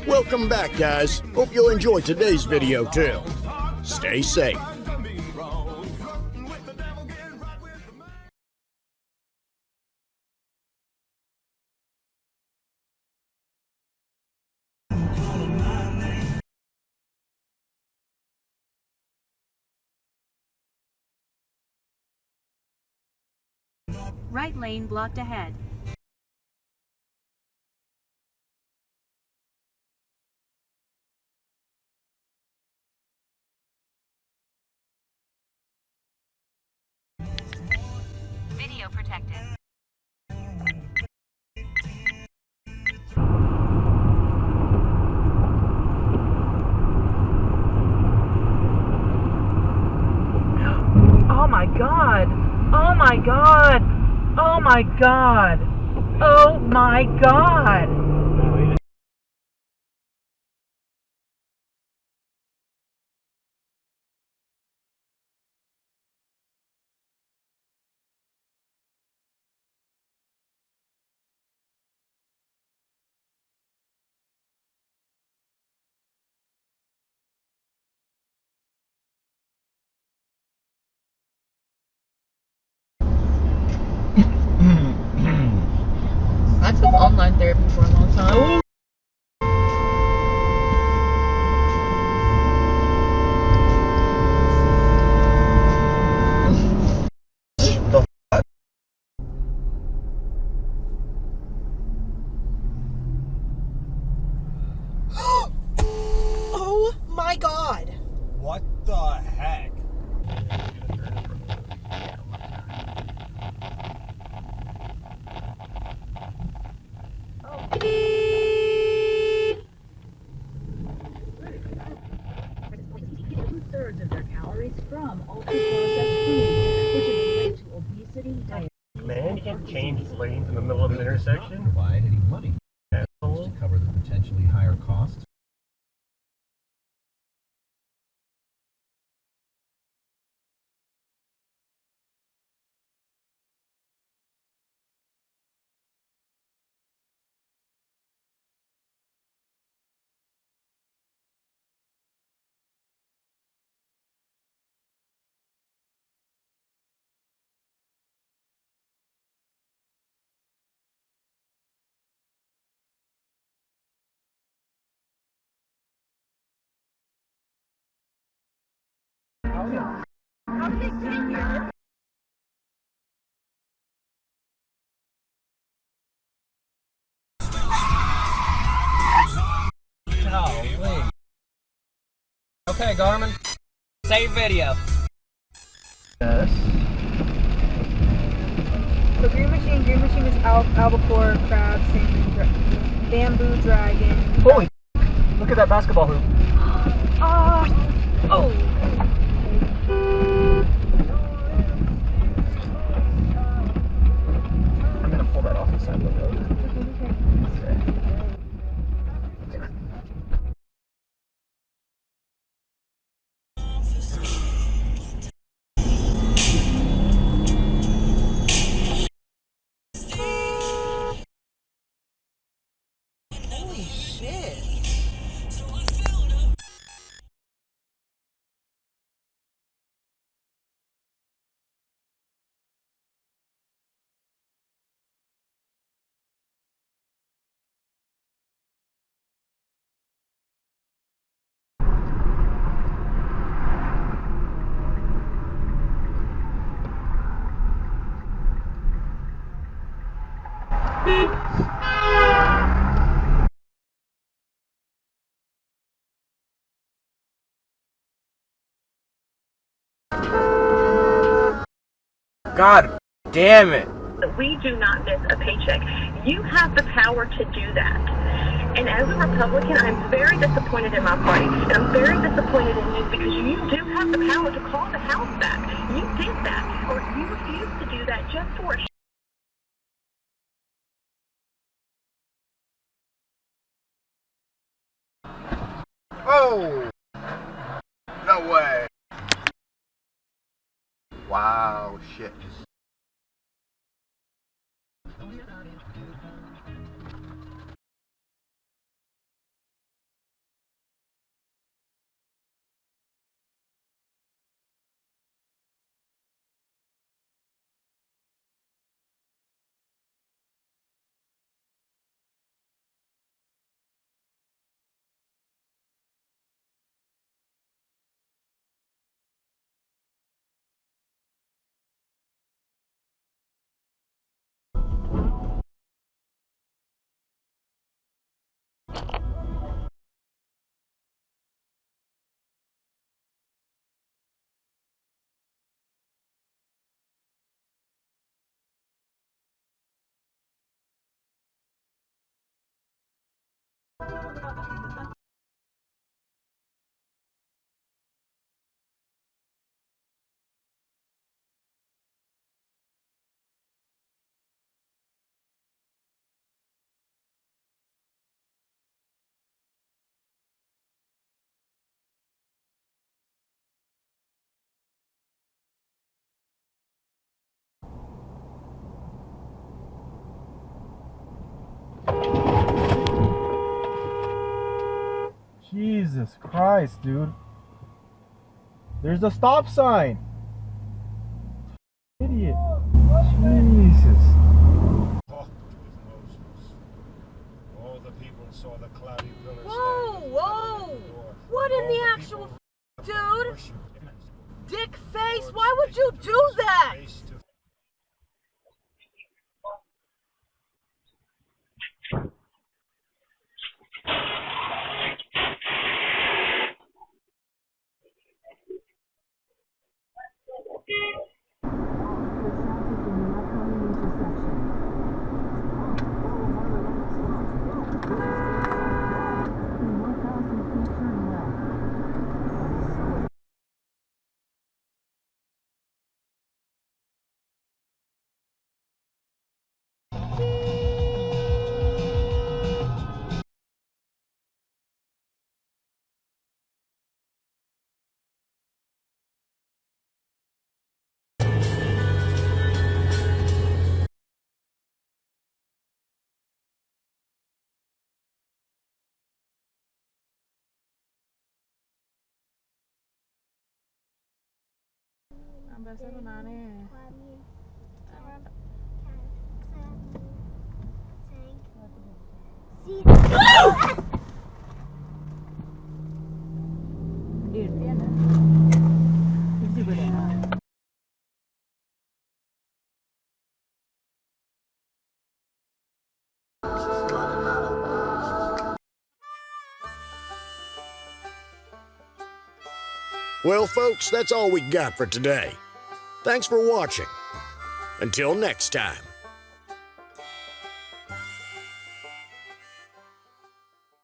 Welcome back, guys. Hope you'll enjoy today's video too. Stay safe. Right lane blocked ahead. Video protected. Oh my god! Oh my god! Oh my god! Oh my god! I took online therapy for a long time. Oh my god! What the heck? Two-thirds of their calories from ultra-processed foods, which is related to obesity, diabetes. Man, you can't change lanes in the middle of an intersection. Provide any money Asshole. to cover the potentially higher costs. Golly. Okay, Garmin. Save video. Yes. So green machine is albacore, crab, salmon, bamboo dragon. Holy! Look at that basketball hoop. Oh! I'm gonna pull that off the side of the road. Holy shit! God damn it. We do not miss a paycheck. You have the power to do that. And as a Republican, I'm very disappointed in my party. And I'm very disappointed in you because you do have the power to call the House back. You did that. Or you refused to do that just for a Oh! No way. Wow, shit. Jesus Christ, dude. There's the stop sign. Idiot. Jesus. All the people saw the cloudy pillars. Whoa, whoa! What in the actual dude? Dick face, why would you do that? Well, folks, that's all we got for today. Thanks for watching. Until next time.